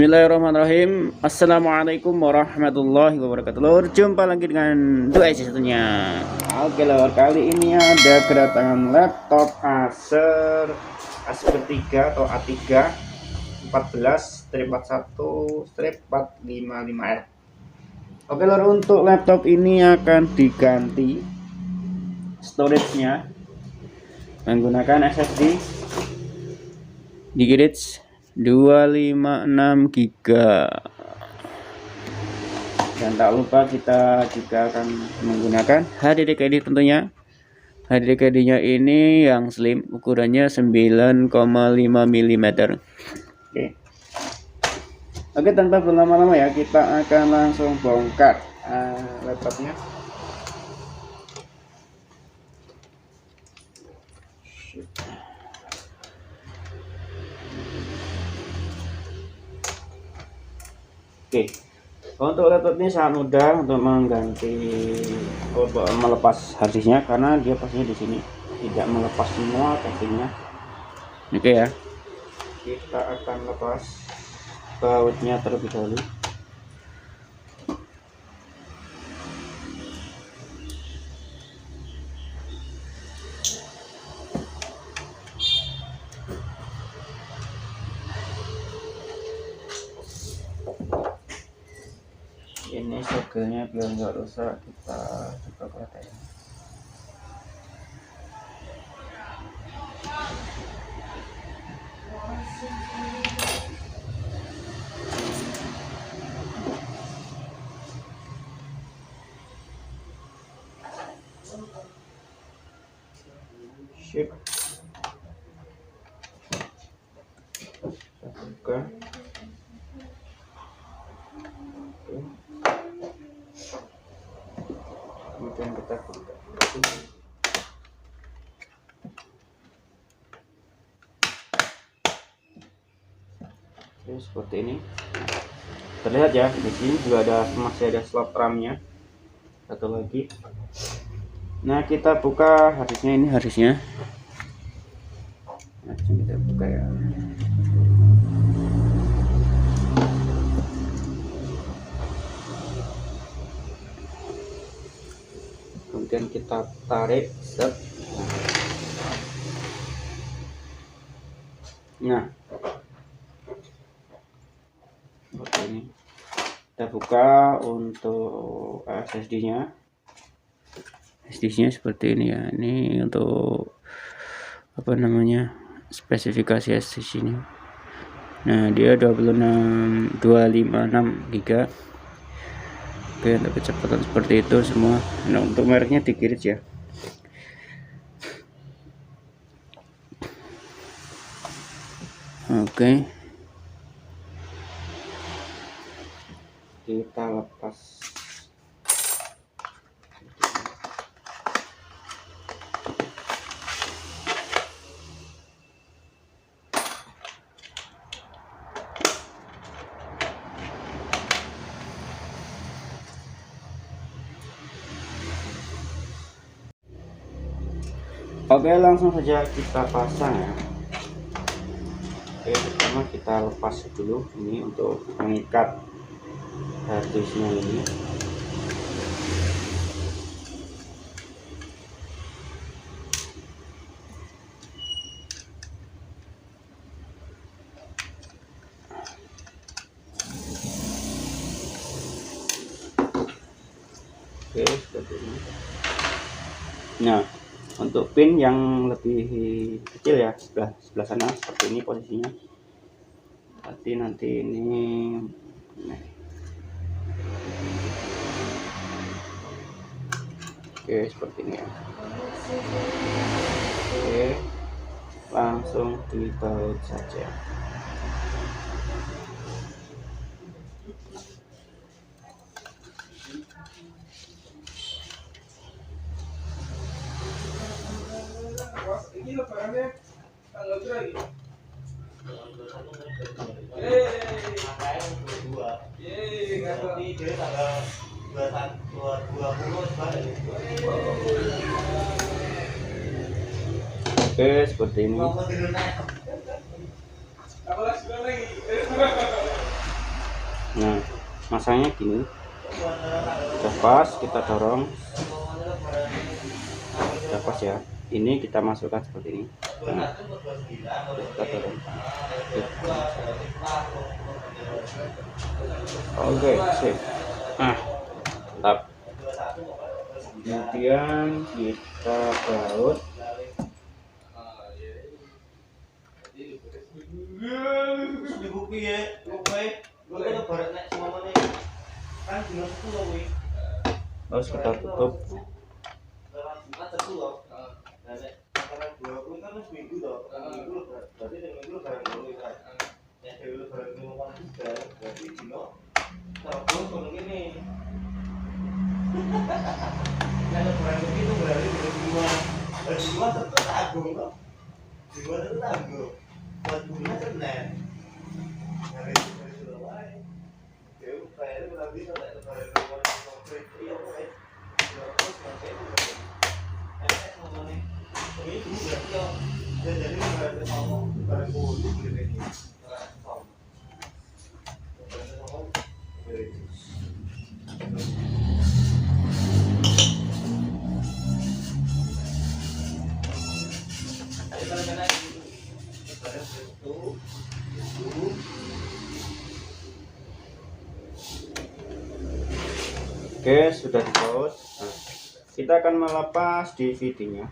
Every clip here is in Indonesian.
Bismillahirrahmanirrahim. Assalamualaikum warahmatullahi wabarakatuh. Lur, jumpa lagi dengan dua satunya. Oke lur, kali ini ada kedatangan laptop Acer A3 atau A3 14-41-455R. Oke lur, untuk laptop ini akan diganti storage-nya menggunakan SSD Gigabyte 256 GB. Dan tak lupa kita juga akan menggunakan HDD tentunya. HDD nya ini yang slim, ukurannya 9,5 mm. Oke, tanpa berlama-lama ya, kita akan langsung bongkar laptopnya. Oke, untuk laptop ini sangat mudah untuk melepas harddisknya karena dia pastinya di sini tidak melepas semua casingnya. Oke ya, kita akan lepas bautnya terlebih dahulu. Ini segelnya biar nggak rusak, kita coba perhatiin. Sip, kita buka. Kemudian kita buka. Oke, seperti ini. Terlihat ya, di sini juga masih ada slot RAM-nya. Satu lagi. Nah, kita buka harddisknya, ini harddisknya. Nah, kita buka ya. Kemudian kita tarik, set. Nah, seperti ini. Kita buka untuk SSD-nya. SSD-nya seperti ini ya. Ini untuk apa namanya? Spesifikasi SSD ini. Nah, dia 256 GB. Oke, untuk kecepatan seperti itu semua. Nah, untuk mereknya Gigabyte ya. Oke, kita lepas. Oke, langsung saja kita pasang ya. Oke, pertama kita lepas dulu ini untuk mengikat harddisknya ini. Oke, seperti ini. Nah, untuk pin yang lebih kecil ya, sebelah sana seperti ini posisinya. Nanti ini. Nah. Oke, seperti ini ya. Oke, langsung dibaut saja. Ini lebarannya tanggal berapa? Oke, seperti ini. Nah, masangnya gini, udah pas, kita dorong, udah pas ya. Ini kita masukkan seperti ini. Nah, kita dorong. Oke, sip. Nah, mantap. Kemudian kita baut. Terus kita tutup. Oke, sudah dibaut. Nah, kita akan melepas DVD-nya.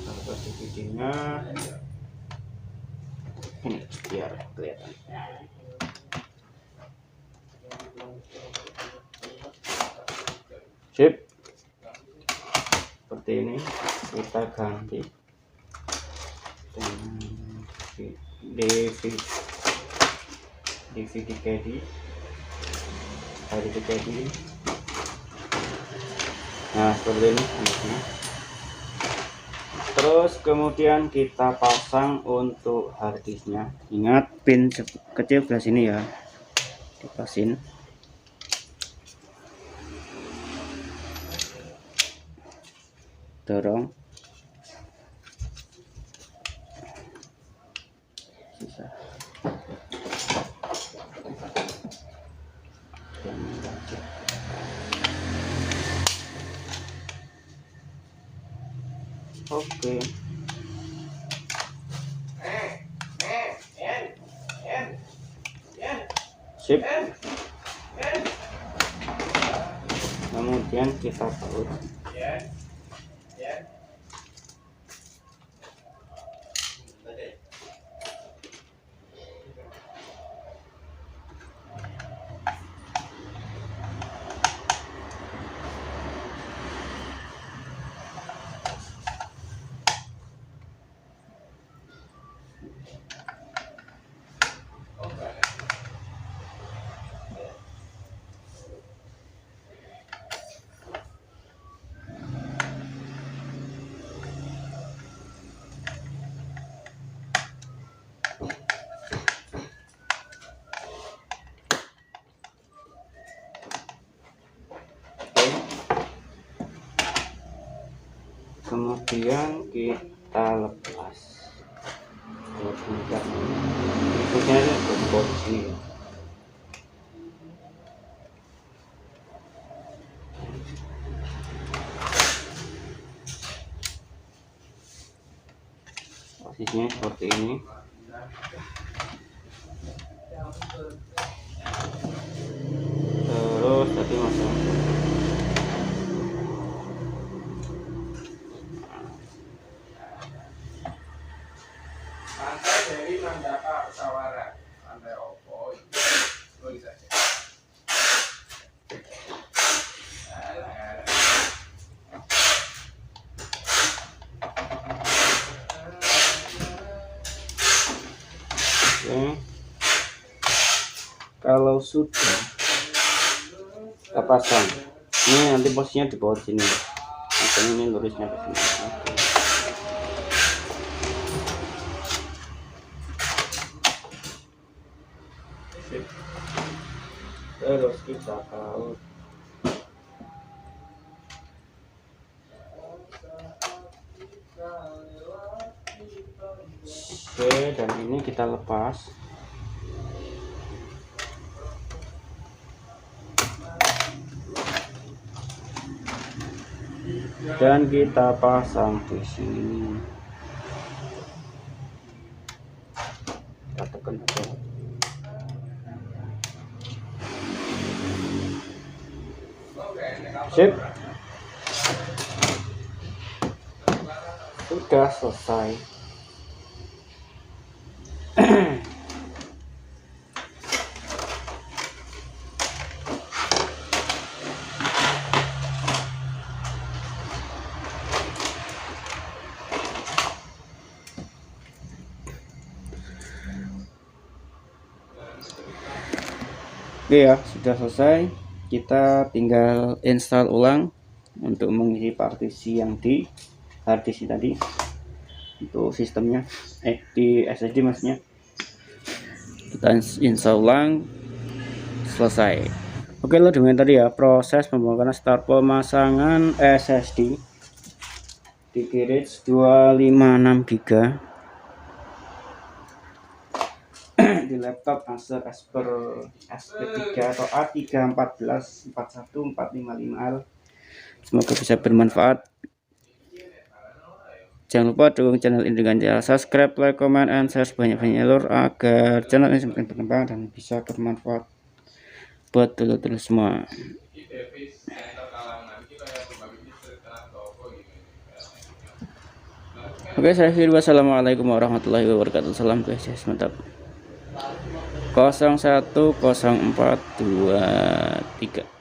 Lepas DVD-nya. Ini biar kelihatan. Sip, seperti ini kita ganti DVD caddy. Nah, seperti ini. Terus kemudian kita pasang untuk harddisknya. Ingat pin kecil sebelah sini ya, dipasin. Dorong, sisa. Oke. Sip. Kemudian kita baut. Kemudian kita lepas. Berikutnya di sini ya. Posisinya seperti ini. Terus tadi masuk. Pantai dari Mandaka Usawara, pantai opo itu bisa. Oke. Kalau sudah kita pasang, ini nanti posisinya di bawah sini. Nah, ini lurusnya ke sini. Oke. terus kita baut. Oke, dan ini kita lepas. Dan kita pasang di sini. Kita tekan aja. Sip. Sudah selesai. Oke ya, sudah selesai. Kita tinggal install ulang untuk mengisi partisi yang di hard disk tadi. Untuk sistemnya, di SSD maksudnya. Kita install ulang, selesai. Oke lo, dengan tadi ya proses pembongkaran start pemasangan SSD di Gigabyte 256 GB di laptop Acer SP3 atau A314-41455L. Semoga bisa bermanfaat. Jangan lupa dukung channel ini dengan cara subscribe, like, comment, and share sebanyak-banyaknya lur, agar channel ini semakin berkembang dan bisa bermanfaat buat dulur-dulur semua. Oke, saya akhiri. Wassalamualaikum warahmatullahi wabarakatuh. Salam guys, mantap. 010423